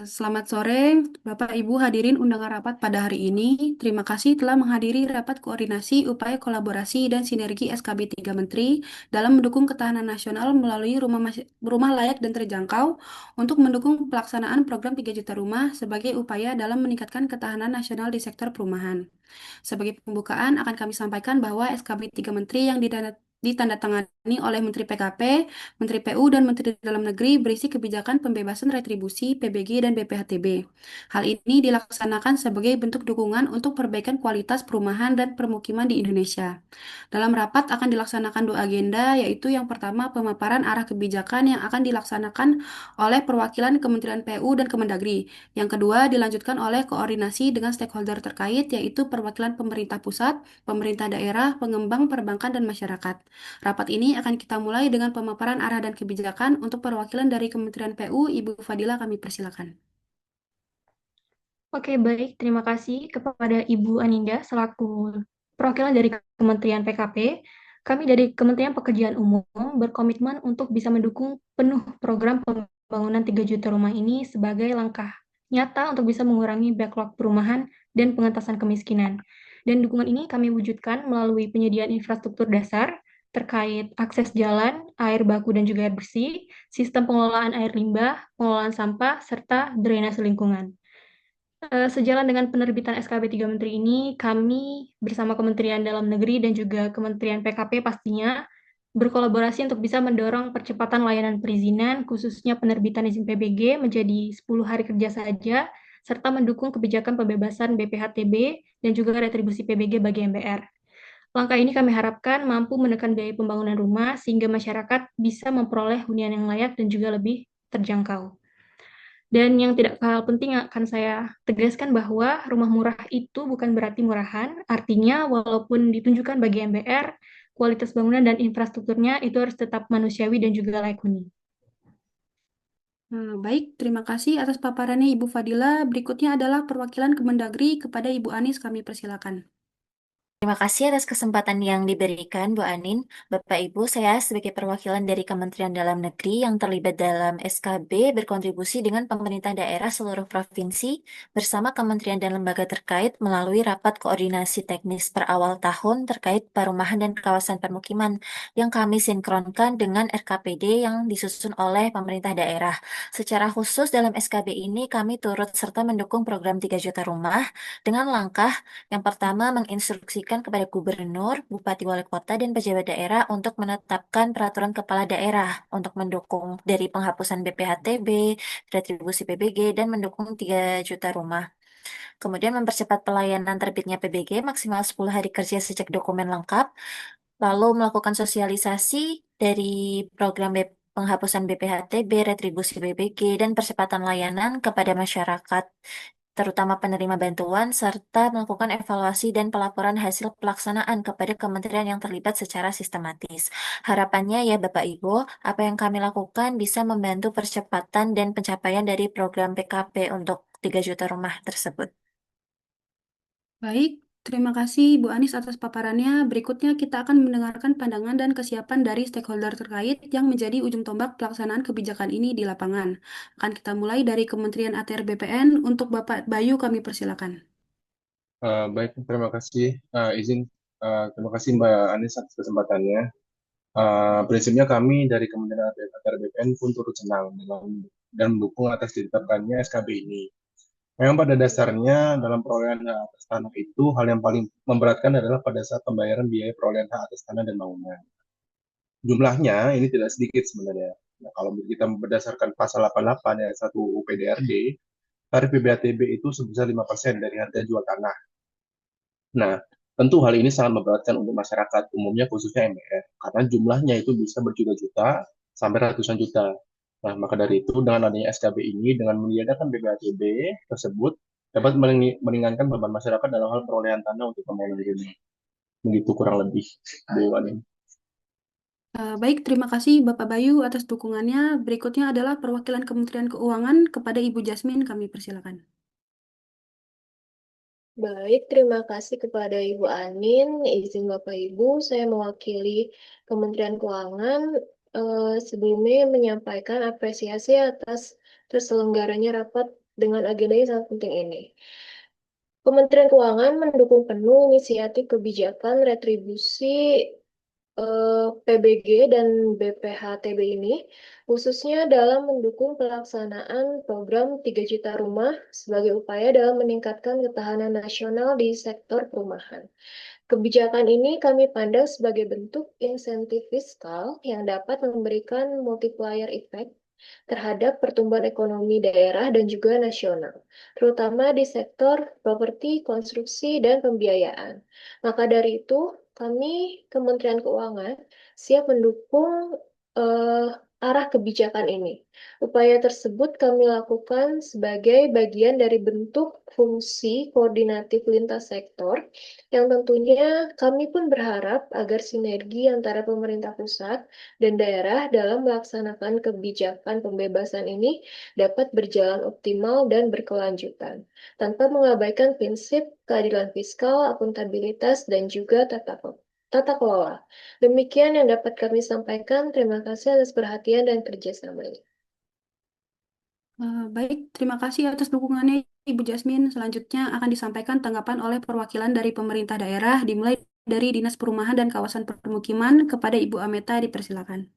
Selamat sore, Bapak Ibu hadirin undangan rapat pada hari ini. Terima kasih telah menghadiri rapat koordinasi upaya kolaborasi dan sinergi SKB 3 Menteri dalam mendukung ketahanan nasional melalui rumah layak dan terjangkau untuk mendukung pelaksanaan program 3 juta rumah sebagai upaya dalam meningkatkan ketahanan nasional di sektor perumahan. Sebagai pembukaan akan kami sampaikan bahwa SKB 3 Menteri yang ditandatangani oleh Menteri PKP, Menteri PU, dan Menteri Dalam Negeri berisi kebijakan pembebasan retribusi, PBG, dan BPHTB. Hal ini dilaksanakan sebagai bentuk dukungan untuk perbaikan kualitas perumahan dan permukiman di Indonesia. Dalam rapat akan dilaksanakan dua agenda, yaitu yang pertama pemaparan arah kebijakan yang akan dilaksanakan oleh perwakilan Kementerian PU dan Kemendagri. Yang kedua dilanjutkan oleh koordinasi dengan stakeholder terkait, yaitu perwakilan pemerintah pusat, pemerintah daerah, pengembang perbankan, dan masyarakat. Rapat ini akan kita mulai dengan pemaparan arah dan kebijakan untuk perwakilan dari Kementerian PU, Ibu Fadila, kami persilakan. Oke, baik. Terima kasih kepada Ibu Aninda selaku perwakilan dari Kementerian PKP. Kami dari Kementerian Pekerjaan Umum berkomitmen untuk bisa mendukung penuh program pembangunan 3 juta rumah ini sebagai langkah nyata untuk bisa mengurangi backlog perumahan dan pengentasan kemiskinan. Dan dukungan ini kami wujudkan melalui penyediaan infrastruktur dasar terkait akses jalan, air baku dan juga air bersih, sistem pengelolaan air limbah, pengelolaan sampah, serta drainase lingkungan. Sejalan dengan penerbitan SKB 3 Menteri ini, kami bersama Kementerian Dalam Negeri dan juga Kementerian PKP pastinya berkolaborasi untuk bisa mendorong percepatan layanan perizinan, khususnya penerbitan izin PBG menjadi 10 hari kerja saja, serta mendukung kebijakan pembebasan BPHTB dan juga retribusi PBG bagi MBR. Langkah ini kami harapkan mampu menekan biaya pembangunan rumah sehingga masyarakat bisa memperoleh hunian yang layak dan juga lebih terjangkau. Dan yang tidak kalah penting akan saya tegaskan bahwa rumah murah itu bukan berarti murahan, artinya walaupun ditunjukkan bagi MBR, kualitas bangunan dan infrastrukturnya itu harus tetap manusiawi dan juga layak huni. Baik, terima kasih atas paparannya Ibu Fadila. Berikutnya adalah perwakilan Kemendagri kepada Ibu Anis, kami persilakan. Terima kasih atas kesempatan yang diberikan, Bu Anin. Bapak Ibu, saya sebagai perwakilan dari Kementerian Dalam Negeri yang terlibat dalam SKB berkontribusi dengan pemerintah daerah seluruh provinsi bersama kementerian dan lembaga terkait melalui rapat koordinasi teknis per awal tahun terkait perumahan dan kawasan permukiman yang kami sinkronkan dengan RKPD yang disusun oleh pemerintah daerah. Secara khusus dalam SKB ini kami turut serta mendukung program 3 juta rumah dengan langkah yang pertama, menginstruksikan kepada gubernur, bupati wali kota, dan pejabat daerah untuk menetapkan peraturan kepala daerah untuk mendukung dari penghapusan BPHTB, retribusi PBG, dan mendukung 3 juta rumah. Kemudian mempercepat pelayanan terbitnya PBG maksimal 10 hari kerja sejak dokumen lengkap, lalu melakukan sosialisasi dari program penghapusan BPHTB, retribusi PBG, dan percepatan layanan kepada masyarakat terutama penerima bantuan, serta melakukan evaluasi dan pelaporan hasil pelaksanaan kepada kementerian yang terlibat secara sistematis. Harapannya ya Bapak Ibu, apa yang kami lakukan bisa membantu percepatan dan pencapaian dari program PKP untuk 3 juta rumah tersebut. Baik, terima kasih Bu Anis atas paparannya. Berikutnya kita akan mendengarkan pandangan dan kesiapan dari stakeholder terkait yang menjadi ujung tombak pelaksanaan kebijakan ini di lapangan. Akan kita mulai dari Kementerian ATR BPN. Untuk Bapak Bayu kami persilakan. Baik, terima kasih. Terima kasih Mbak Anis atas kesempatannya. Prinsipnya kami dari Kementerian ATR BPN pun turut senang dan mendukung atas ditetapkannya SKB ini. Memang pada dasarnya dalam perolehan hak atas tanah itu hal yang paling memberatkan adalah pada saat pembayaran biaya perolehan hak atas tanah dan bangunan. Jumlahnya ini tidak sedikit sebenarnya. Nah, kalau kita berdasarkan pasal 88 ayat 1 UPDRD, tarif PBATB itu sebesar 5% dari harga jual tanah. Nah, tentu hal ini sangat memberatkan untuk masyarakat umumnya khususnya MR karena jumlahnya itu bisa berjuta-juta sampai ratusan juta. Nah, maka dari itu dengan adanya SKB ini dengan menyediakan BPHTB tersebut dapat meringankan beban masyarakat dalam hal perolehan tanah untuk pembangunan ini. Begitu kurang lebih, Bu Ani. Baik, terima kasih Bapak Bayu atas dukungannya. Berikutnya adalah perwakilan Kementerian Keuangan kepada Ibu Jasmine, kami persilakan. Baik, terima kasih kepada Ibu Anin. Izin Bapak Ibu, saya mewakili Kementerian Keuangan sebelumnya menyampaikan apresiasi atas terselenggaranya rapat dengan agenda yang sangat penting ini. Kementerian Keuangan mendukung penuh inisiatif kebijakan retribusi PBG dan BPHTB ini, khususnya dalam mendukung pelaksanaan program 3 juta rumah sebagai upaya dalam meningkatkan ketahanan nasional di sektor perumahan. Kebijakan ini kami pandang sebagai bentuk insentif fiskal yang dapat memberikan multiplier effect terhadap pertumbuhan ekonomi daerah dan juga nasional, terutama di sektor properti, konstruksi, dan pembiayaan. Maka dari itu, kami Kementerian Keuangan siap mendukung eh, arah kebijakan ini. Upaya tersebut kami lakukan sebagai bagian dari bentuk fungsi koordinatif lintas sektor yang tentunya kami pun berharap agar sinergi antara pemerintah pusat dan daerah dalam melaksanakan kebijakan pembebasan ini dapat berjalan optimal dan berkelanjutan, tanpa mengabaikan prinsip keadilan fiskal, akuntabilitas, dan juga tata kelola. Demikian yang dapat kami sampaikan. Terima kasih atas perhatian dan kerjasamanya. Baik, terima kasih atas dukungannya Ibu Jasmine. Selanjutnya akan disampaikan tanggapan oleh perwakilan dari pemerintah daerah dimulai dari Dinas Perumahan dan Kawasan Permukiman kepada Ibu Ameta dipersilakan.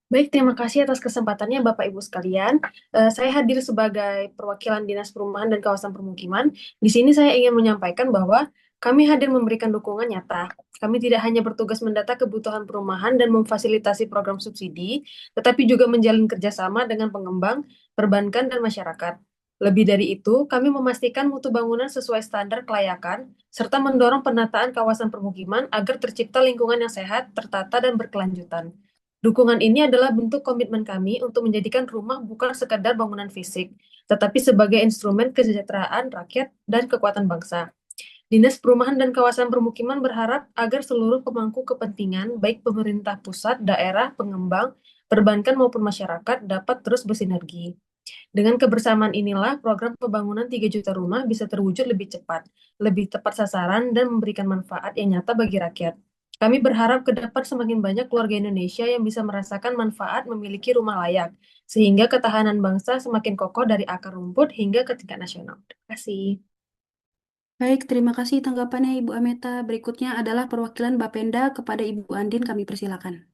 Baik, terima kasih atas kesempatannya Bapak Ibu sekalian. Saya hadir sebagai perwakilan Dinas Perumahan dan Kawasan Permukiman. Di sini saya ingin menyampaikan bahwa kami hadir memberikan dukungan nyata. Kami tidak hanya bertugas mendata kebutuhan perumahan dan memfasilitasi program subsidi, tetapi juga menjalin kerjasama dengan pengembang, perbankan, dan masyarakat. Lebih dari itu, kami memastikan mutu bangunan sesuai standar kelayakan, serta mendorong penataan kawasan permukiman agar tercipta lingkungan yang sehat, tertata, dan berkelanjutan. Dukungan ini adalah bentuk komitmen kami untuk menjadikan rumah bukan sekadar bangunan fisik, tetapi sebagai instrumen kesejahteraan rakyat dan kekuatan bangsa. Dinas Perumahan dan Kawasan Permukiman berharap agar seluruh pemangku kepentingan, baik pemerintah pusat, daerah, pengembang, perbankan maupun masyarakat dapat terus bersinergi. Dengan kebersamaan inilah program pembangunan 3 juta rumah bisa terwujud lebih cepat, lebih tepat sasaran, dan memberikan manfaat yang nyata bagi rakyat. Kami berharap ke depan semakin banyak keluarga Indonesia yang bisa merasakan manfaat memiliki rumah layak, sehingga ketahanan bangsa semakin kokoh dari akar rumput hingga ke tingkat nasional. Terima kasih. Baik, terima kasih tanggapannya Ibu Ameta. Berikutnya adalah perwakilan Bapenda kepada Ibu Andin, kami persilakan.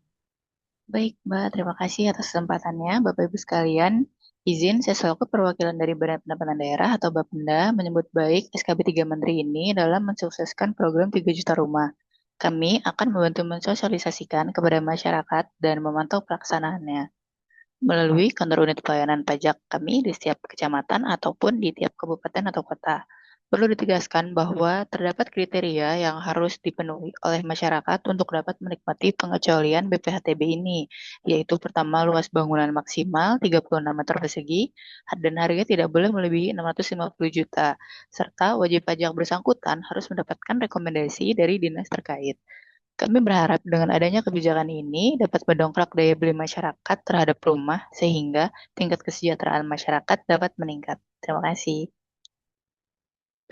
Baik, Mbak. Terima kasih atas kesempatannya. Bapak Ibu sekalian, izin saya selaku perwakilan dari Badan Pendapatan Daerah atau Bapenda menyebut baik SKB 3 Menteri ini dalam mensukseskan program 3 juta rumah. Kami akan membantu mensosialisasikan kepada masyarakat dan memantau pelaksanaannya melalui kantor unit pelayanan pajak kami di setiap kecamatan ataupun di tiap kabupaten atau kota. Perlu ditegaskan bahwa terdapat kriteria yang harus dipenuhi oleh masyarakat untuk dapat menikmati pengecualian BPHTB ini, yaitu pertama luas bangunan maksimal 36 meter persegi dan harga tidak boleh melebihi 650 juta, serta wajib pajak bersangkutan harus mendapatkan rekomendasi dari dinas terkait. Kami berharap dengan adanya kebijakan ini dapat mendongkrak daya beli masyarakat terhadap rumah sehingga tingkat kesejahteraan masyarakat dapat meningkat. Terima kasih.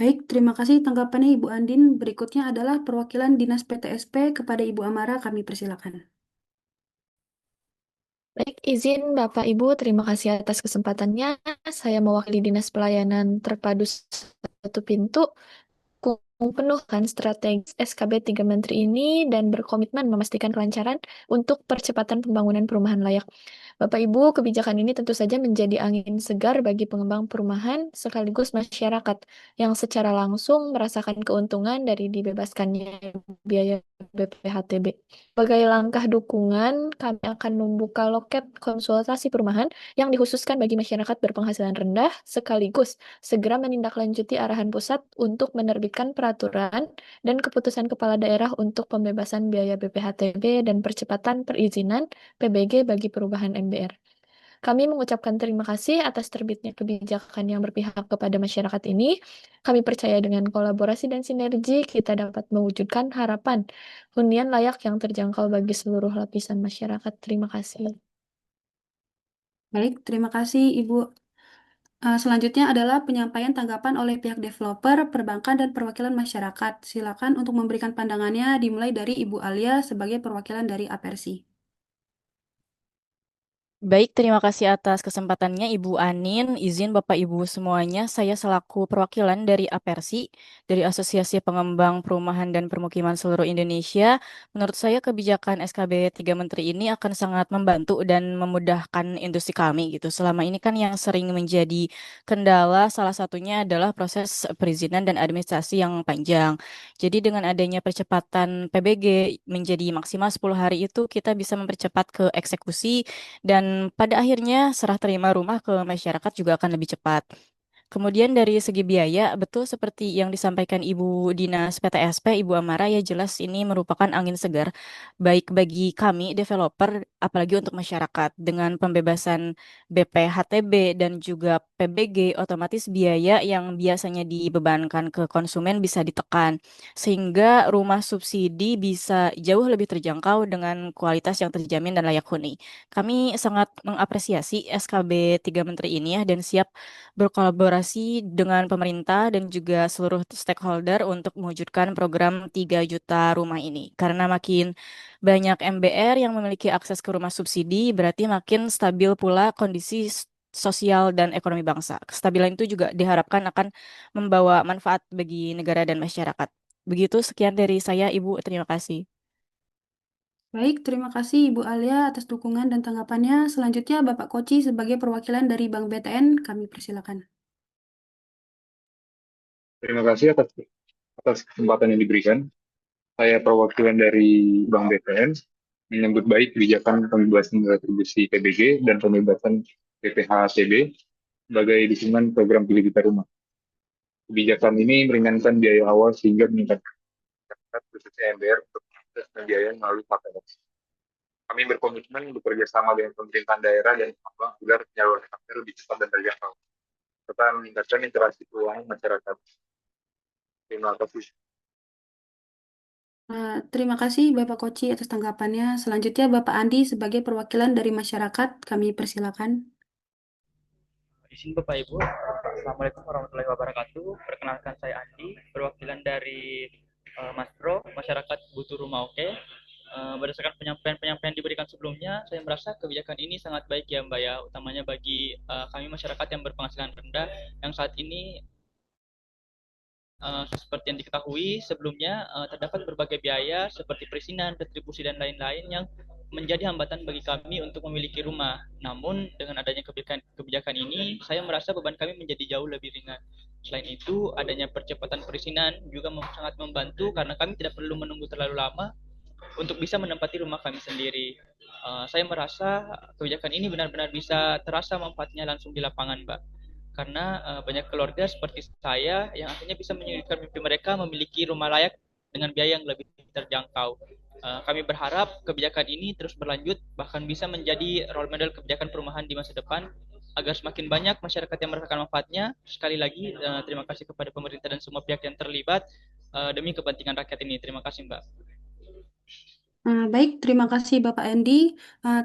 Baik, terima kasih tanggapannya Ibu Andin. Berikutnya adalah perwakilan Dinas PTSP kepada Ibu Amara, kami persilakan. Baik, izin Bapak Ibu, terima kasih atas kesempatannya. Saya mewakili Dinas Pelayanan Terpadu Satu Pintu penuh kan strategi SKB 3 Menteri ini dan berkomitmen memastikan kelancaran untuk percepatan pembangunan perumahan layak. Bapak Ibu, kebijakan ini tentu saja menjadi angin segar bagi pengembang perumahan sekaligus masyarakat yang secara langsung merasakan keuntungan dari dibebaskannya biaya BPHTB. Sebagai langkah dukungan, kami akan membuka loket konsultasi perumahan yang dikhususkan bagi masyarakat berpenghasilan rendah sekaligus segera menindaklanjuti arahan pusat untuk menerbitkan peraturan dan keputusan kepala daerah untuk pembebasan biaya BPHTB dan percepatan perizinan PBG bagi perubahan MBR. Kami mengucapkan terima kasih atas terbitnya kebijakan yang berpihak kepada masyarakat ini. Kami percaya dengan kolaborasi dan sinergi kita dapat mewujudkan harapan hunian layak yang terjangkau bagi seluruh lapisan masyarakat. Terima kasih. Baik, terima kasih Ibu. Selanjutnya adalah penyampaian tanggapan oleh pihak developer, perbankan, dan perwakilan masyarakat. Silakan untuk memberikan pandangannya dimulai dari Ibu Alia sebagai perwakilan dari Apersi. Baik, terima kasih atas kesempatannya Ibu Anin. Izin Bapak Ibu semuanya, saya selaku perwakilan dari APERSI, dari Asosiasi Pengembang Perumahan dan Permukiman Seluruh Indonesia. Menurut saya kebijakan SKB 3 Menteri ini akan sangat membantu dan memudahkan industri kami gitu. Selama ini kan yang sering menjadi kendala salah satunya adalah proses perizinan dan administrasi yang panjang. Jadi dengan adanya percepatan PBG menjadi maksimal 10 hari itu kita bisa mempercepat ke eksekusi dan pada akhirnya serah terima rumah ke masyarakat juga akan lebih cepat. Kemudian dari segi biaya, betul seperti yang disampaikan Ibu Dinas PTSP, Ibu Amara, ya jelas ini merupakan angin segar, baik bagi kami, developer, apalagi untuk masyarakat. Dengan pembebasan BPHTB dan juga PBG, otomatis biaya yang biasanya dibebankan ke konsumen bisa ditekan, sehingga rumah subsidi bisa jauh lebih terjangkau dengan kualitas yang terjamin dan layak huni. Kami sangat mengapresiasi SKB 3 Menteri ini ya, dan siap berkolaborasi dengan pemerintah dan juga seluruh stakeholder untuk mewujudkan program 3 juta rumah ini. Karena makin banyak MBR yang memiliki akses ke rumah subsidi, berarti makin stabil pula kondisi sosial dan ekonomi bangsa. Kestabilan itu juga diharapkan akan membawa manfaat bagi negara dan masyarakat. Begitu, sekian dari saya, Ibu. Terima kasih. Baik, terima kasih Ibu Alia atas dukungan dan tanggapannya. Selanjutnya Bapak Koci sebagai perwakilan dari Bank BTN, kami persilakan. Terima kasih atas kesempatan yang diberikan. Saya perwakilan dari Bank BTN menyambut baik kebijakan pembebasan retribusi PBG dan pembebasan BPH-TB sebagai dukungan program Pilih Kita Rumah. Kebijakan ini meringankan biaya awal sehingga meningkatkan masyarakat, khususnya MBR, untuk mengakses pembiayaan melalui KPR. Kami berkomitmen bekerja sama dengan pemerintahan daerah dan bank agar penyaluran KPR lebih cepat dan terjangkau, serta meningkatkan interaksi keuangan masyarakat. Terima kasih. Terima kasih Bapak Koci atas tanggapannya. Selanjutnya Bapak Andi sebagai perwakilan dari masyarakat, kami persilakan. Izin Bapak Ibu, Assalamualaikum warahmatullahi wabarakatuh. Perkenalkan saya Andi, perwakilan dari Mas Pro, Masyarakat Butuh Rumah Oke. Berdasarkan penyampaian diberikan sebelumnya, saya merasa kebijakan ini sangat baik ya Mbak ya, utamanya bagi kami masyarakat yang berpenghasilan rendah, yang saat ini seperti yang diketahui sebelumnya terdapat berbagai biaya seperti perizinan, retribusi dan lain-lain yang menjadi hambatan bagi kami untuk memiliki rumah. Namun dengan adanya kebijakan ini, saya merasa beban kami menjadi jauh lebih ringan. Selain itu, adanya percepatan perizinan juga sangat membantu karena kami tidak perlu menunggu terlalu lama untuk bisa menempati rumah kami sendiri. Saya merasa kebijakan ini benar-benar bisa terasa manfaatnya langsung di lapangan, Mbak. Karena banyak keluarga seperti saya yang akhirnya bisa menyulitkan mimpi mereka memiliki rumah layak dengan biaya yang lebih terjangkau. Kami berharap kebijakan ini terus berlanjut, bahkan bisa menjadi role model kebijakan perumahan di masa depan, agar semakin banyak masyarakat yang merasakan manfaatnya. Sekali lagi, terima kasih kepada pemerintah dan semua pihak yang terlibat demi kepentingan rakyat ini. Terima kasih, Mbak. Baik, terima kasih Bapak Andi.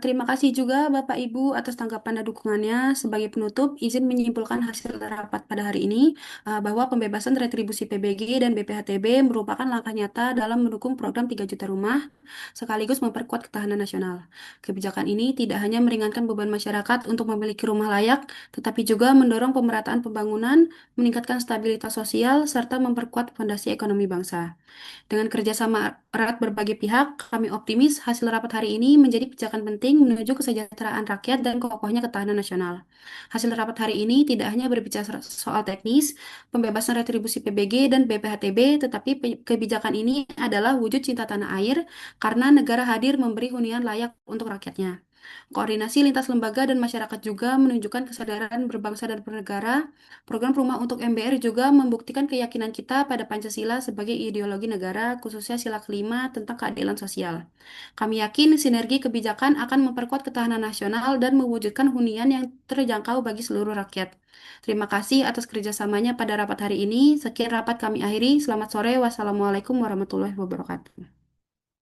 Terima kasih juga Bapak Ibu atas tanggapan dan dukungannya. Sebagai penutup, izin menyimpulkan hasil rapat pada hari ini bahwa pembebasan retribusi PBG dan BPHTB merupakan langkah nyata dalam mendukung program 3 juta rumah sekaligus memperkuat ketahanan nasional. Kebijakan ini tidak hanya meringankan beban masyarakat untuk memiliki rumah layak, tetapi juga mendorong pemerataan pembangunan, meningkatkan stabilitas sosial, serta memperkuat fondasi ekonomi bangsa. Dengan kerjasama erat berbagai pihak, kami optimis hasil rapat hari ini menjadi pijakan penting menuju kesejahteraan rakyat dan kokohnya ketahanan nasional. Hasil rapat hari ini tidak hanya berbicara soal teknis, pembebasan retribusi PBG dan BPHTB, tetapi kebijakan ini adalah wujud cinta tanah air karena negara hadir memberi hunian layak untuk rakyatnya. Koordinasi lintas lembaga dan masyarakat juga menunjukkan kesadaran berbangsa dan bernegara. Program Rumah untuk MBR juga membuktikan keyakinan kita pada Pancasila sebagai ideologi negara, khususnya sila kelima tentang keadilan sosial. Kami yakin sinergi kebijakan akan memperkuat ketahanan nasional dan mewujudkan hunian yang terjangkau bagi seluruh rakyat. Terima kasih atas kerjasamanya pada rapat hari ini. Sekian rapat kami akhiri. Selamat sore. Wassalamualaikum warahmatullahi wabarakatuh.